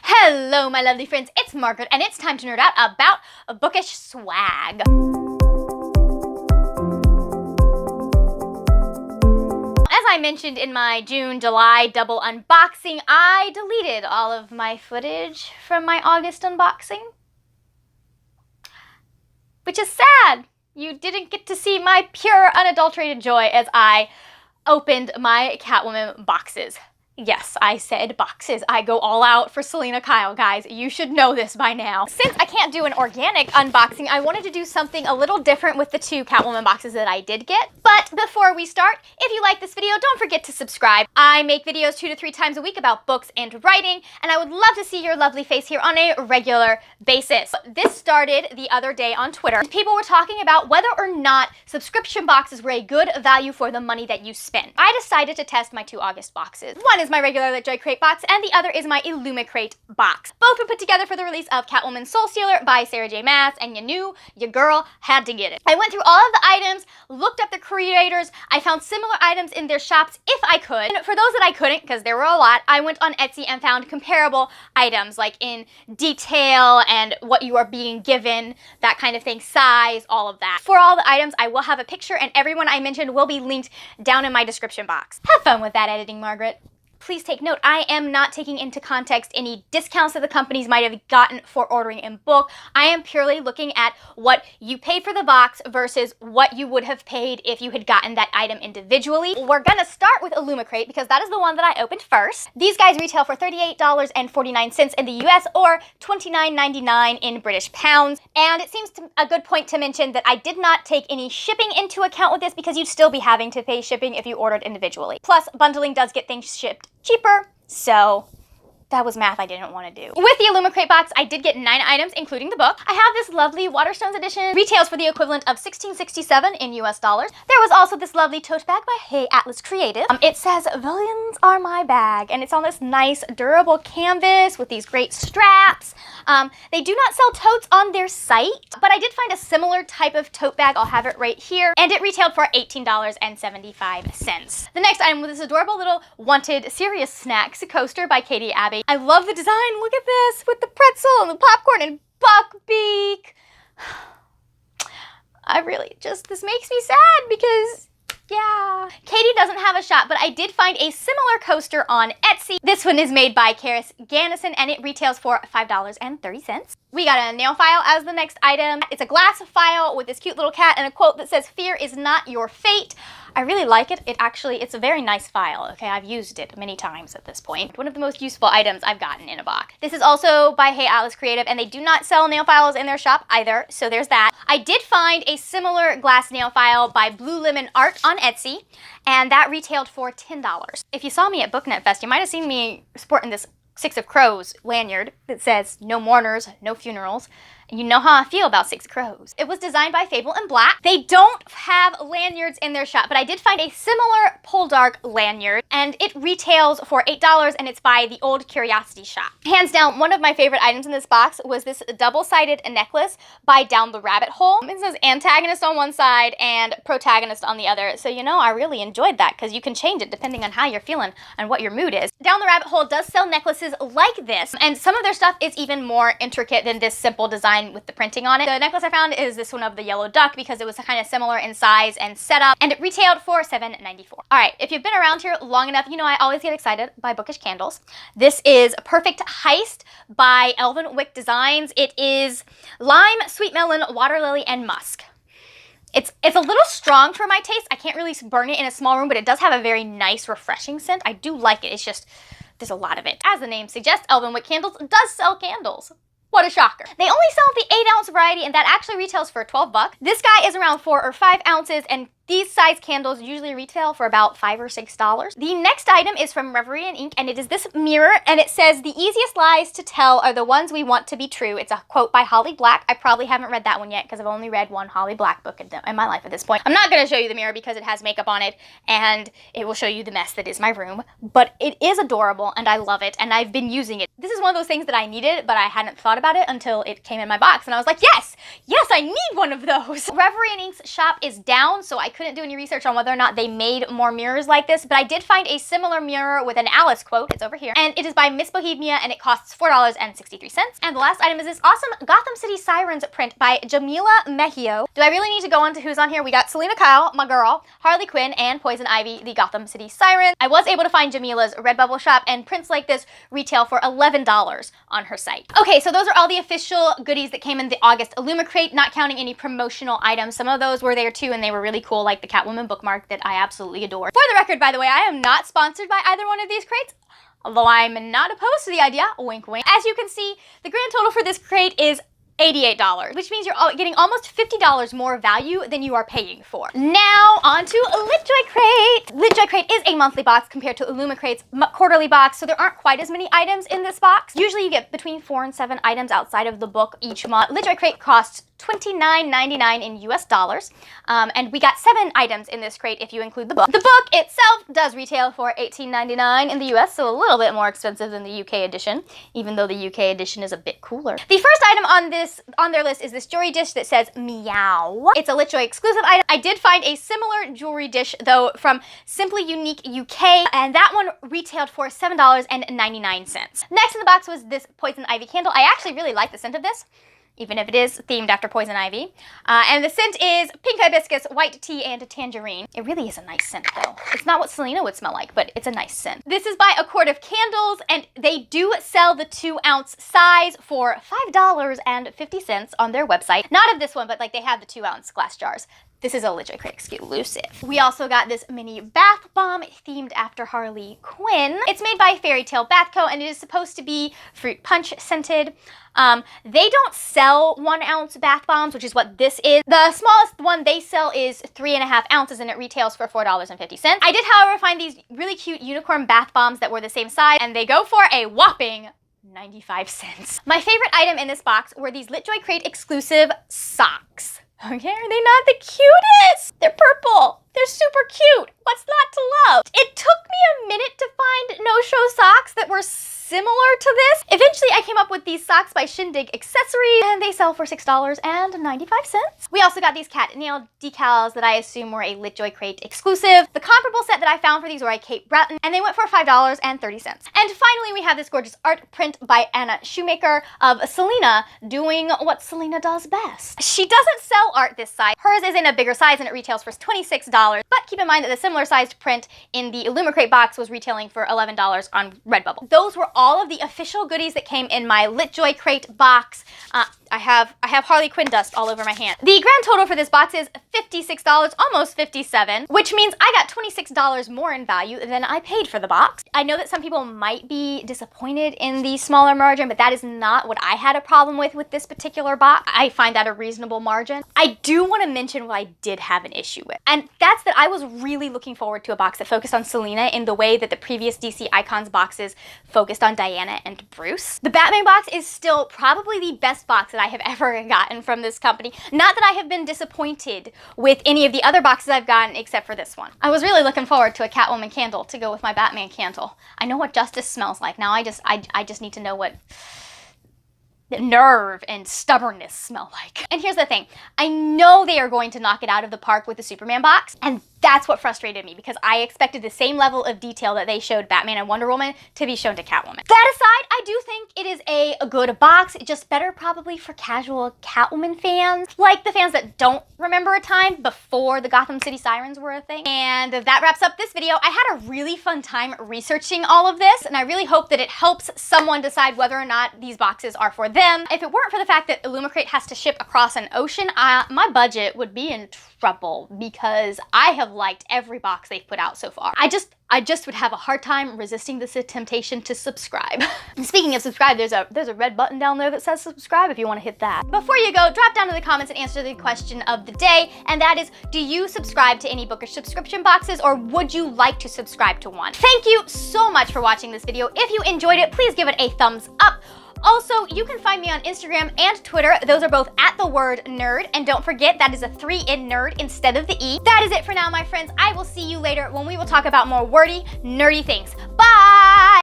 Hello, my lovely friends, it's Margaret, and it's time to nerd out about bookish swag. As I mentioned in my June-July double unboxing, I deleted all of my footage from my August unboxing. Which is sad. You didn't get to see my pure, unadulterated joy as I opened my Catwoman boxes. Yes, I said boxes. I go all out for Selena Kyle, guys. You should know this by now. Since I can't do an organic unboxing, I wanted to do something a little different with the two Catwoman boxes that I did get. But before we start, if you like this video, don't forget to subscribe. I make videos 2 to 3 times a week about books and writing, and I would love to see your lovely face here on a regular basis. This started the other day on Twitter. People were talking about whether or not subscription boxes were a good value for the money that you spend. I decided to test my 2 August boxes. One is my regular LitJoy Crate box, and the other is my Illumicrate box. Both were put together for the release of Catwoman Soul Stealer by Sarah J. Maas, and you knew your girl had to get it. I went through all of the items, looked up the creators, I found similar items in their shops if I could. And for those that I couldn't, because there were a lot, I went on Etsy and found comparable items, like in detail and what you are being given, that kind of thing, size, all of that. For all the items, I will have a picture, and everyone I mentioned will be linked down in my description box. Have fun with that editing, Margaret. Please take note, I am not taking into context any discounts that the companies might have gotten for ordering in bulk. I am purely looking at what you paid for the box versus what you would have paid if you had gotten that item individually. We're gonna start with Illumicrate because that is the one that I opened first. These guys retail for $38.49 in the US or $29.99 in British pounds. And it seems a good point to mention that I did not take any shipping into account with this because you'd still be having to pay shipping if you ordered individually. Plus, bundling does get things shipped cheaper, so that was math I didn't want to do. With the Illumicrate box, I did get 9 items, including the book. I have this lovely Waterstones edition. Retails for the equivalent of $16.67 in US dollars. There was also this lovely tote bag by Hey Atlas Creative. It says, "Villains are my bag," and it's on this nice, durable canvas with these great straps. They do not sell totes on their site, but I did find a similar type of tote bag. I'll have it right here, and it retailed for $18.75. The next item was this adorable little Wanted Serious Snacks coaster by Katie Abbey. I love the design. Look at this with the pretzel and the popcorn and Buckbeak. This makes me sad because, yeah. Katie doesn't have a shop, but I did find a similar coaster on Etsy. This one is made by Karis Gannison, and it retails for $5.30. We got a nail file as the next item. It's a glass file with this cute little cat and a quote that says, "Fear is not your fate." I really like it. It's a very nice file, okay? I've used it many times at this point. One of the most useful items I've gotten in a box. This is also by Hey Atlas Creative, and they do not sell nail files in their shop either, so there's that. I did find a similar glass nail file by Blue Lemon Art on Etsy, and that retailed for $10. If you saw me at BookNet Fest, you might have seen me sporting this 6 of Crows lanyard that says, "No mourners, no funerals." And you know how I feel about 6 Crows. It was designed by Fable and Black. They don't have lanyards in their shop, but I did find a similar Poldark lanyard, and it retails for $8, and it's by the Old Curiosity Shop. Hands down, one of my favorite items in this box was this double-sided necklace by Down the Rabbit Hole. It says antagonist on one side and protagonist on the other, so you know I really enjoyed that because you can change it depending on how you're feeling and what your mood is. Down the Rabbit Hole does sell necklaces like this, and some of their stuff is even more intricate than this simple design with the printing on it. The necklace I found is this one of the yellow duck because it was kind of similar in size and setup, and it retailed for $7.94. All right, if you've been around here long enough, you know I always get excited by bookish candles. This is Perfect Heist by Elven Wick Designs. It is lime, sweet melon, water lily, and musk. It's a little strong for my taste. I can't really burn it in a small room, but it does have a very nice, refreshing scent. I do like it. It's just, there's a lot of it. As the name suggests, Elven Wick Candles does sell candles. What a shocker. They only sell the 8-ounce variety, and that actually retails for $12. This guy is around 4 or 5 ounces, and these size candles usually retail for about $5 or $6. The next item is from Reverie and Ink, and it is this mirror, and it says, "The easiest lies to tell are the ones we want to be true." It's a quote by Holly Black. I probably haven't read that one yet because I've only read one Holly Black book in my life at this point. I'm not going to show you the mirror because it has makeup on it, and it will show you the mess that is my room, but it is adorable, and I love it, and I've been using it. This is one of those things that I needed, but I hadn't thought about it until it came in my box, and I was like, yes, I need one of those. Reverie and Ink's shop is down, so I couldn't do any research on whether or not they made more mirrors like this, but I did find a similar mirror with an Alice quote. It's over here. And it is by Miss Bohemia, and it costs $4.63. And the last item is this awesome Gotham City Sirens print by Jamila Mejio. Do I really need to go on to who's on here? We got Selena Kyle, my girl, Harley Quinn, and Poison Ivy, the Gotham City Siren. I was able to find Jamila's Redbubble shop, and prints like this retail for $11 on her site. Okay, so those are all the official goodies that came in the August Illumicrate, not counting any promotional items. Some of those were there too, and they were really cool, like the Catwoman bookmark that I absolutely adore. For the record, by the way, I am not sponsored by either one of these crates, although I'm not opposed to the idea, wink wink. As you can see, the grand total for this crate is $88, which means you're getting almost $50 more value than you are paying for. Now, on to LitJoy Crate. LitJoy Crate is a monthly box compared to Illumicrate's quarterly box, so there aren't quite as many items in this box. Usually you get between 4 and 7 items outside of the book each month. LitJoy Crate costs $29.99 in US dollars, and we got 7 items in this crate if you include the book. The book itself does retail for $18.99 in the US, so a little bit more expensive than the UK edition, even though the UK edition is a bit cooler. The first item on their list is this jewelry dish that says meow. It's a LitJoy exclusive item. I did find a similar jewelry dish though from Simply Unique UK, and that one retailed for $7.99. Next in the box was this Poison Ivy candle. I actually really like the scent of this, even if it is themed after Poison Ivy. And the scent is pink hibiscus, white tea, and tangerine. It really is a nice scent though. It's not what Selena would smell like, but it's a nice scent. This is by A Quart of Candles, and they do sell the 2-ounce size for $5.50 on their website. Not of this one, but like they have the 2-ounce glass jars. This is a LitJoy Crate exclusive. We also got this mini bath bomb themed after Harley Quinn. It's made by Fairy Tale Bath Co., and it is supposed to be fruit punch scented. They don't sell 1-ounce bath bombs, which is what this is. The smallest one they sell is 3.5 ounces, and it retails for $4.50. I did, however, find these really cute unicorn bath bombs that were the same size, and they go for a whopping 95 cents. My favorite item in this box were these LitJoy Crate exclusive socks. Okay, are they not the cutest? They're purple. They're super cute. What's not to love? It took me a minute to find no-show socks that were similar to this. Eventually, I came up with these socks by Shindig Accessories, and they sell for $6.95. We also got these cat nail decals that I assume were a LitJoy Crate exclusive. The comparable set that I found for these were a Kate Bratton, and they went for $5.30. And finally, we have this gorgeous art print by Anna Shoemaker of Selena doing what Selena does best. She doesn't sell art this size. Hers is in a bigger size, and it retails for $26. But keep in mind that the similar sized print in the Illumicrate box was retailing for $11 on Redbubble. Those were all of the official goodies that came in my LitJoy Crate box. I have Harley Quinn dust all over my hand. The grand total for this box is $56, almost $57, which means I got $26 more in value than I paid for the box. I know that some people might be disappointed in the smaller margin, but that is not what I had a problem with this particular box. I find that a reasonable margin. I do want to mention what I did have an issue with, and that's that I was really looking forward to a box that focused on Selena in the way that the previous DC Icons boxes focused on Diana and Bruce. The Batman box is still probably the best box that I have ever gotten from this company. Not that I have been disappointed with any of the other boxes I've gotten except for this one. I was really looking forward to a Catwoman candle to go with my Batman candle. I know what justice smells like. Now I just need to know what nerve and stubbornness smell like. And here's the thing. I know they are going to knock it out of the park with the Superman box, and that's what frustrated me, because I expected the same level of detail that they showed Batman and Wonder Woman to be shown to Catwoman. That aside, I do think it is a good box, just better probably for casual Catwoman fans, like the fans that don't remember a time before the Gotham City Sirens were a thing. And that wraps up this video. I had a really fun time researching all of this, and I really hope that it helps someone decide whether or not these boxes are for them. If it weren't for the fact that Illumicrate has to ship across an ocean, my budget would be in trouble, because I have liked every box they've put out so far. I just would have a hard time resisting the temptation to subscribe. And speaking of subscribe, there's a red button down there that says subscribe if you want to hit that. Before you go, drop down in the comments and answer the question of the day, and that is, do you subscribe to any bookish subscription boxes, or would you like to subscribe to one? Thank you so much for watching this video. If you enjoyed it, please give it a thumbs up. Also, you can find me on Instagram and Twitter. Those are both at the word nerd. And don't forget, that is a 3 in nerd instead of the E. That is it for now, my friends. I will see you later when we will talk about more wordy, nerdy things. Bye!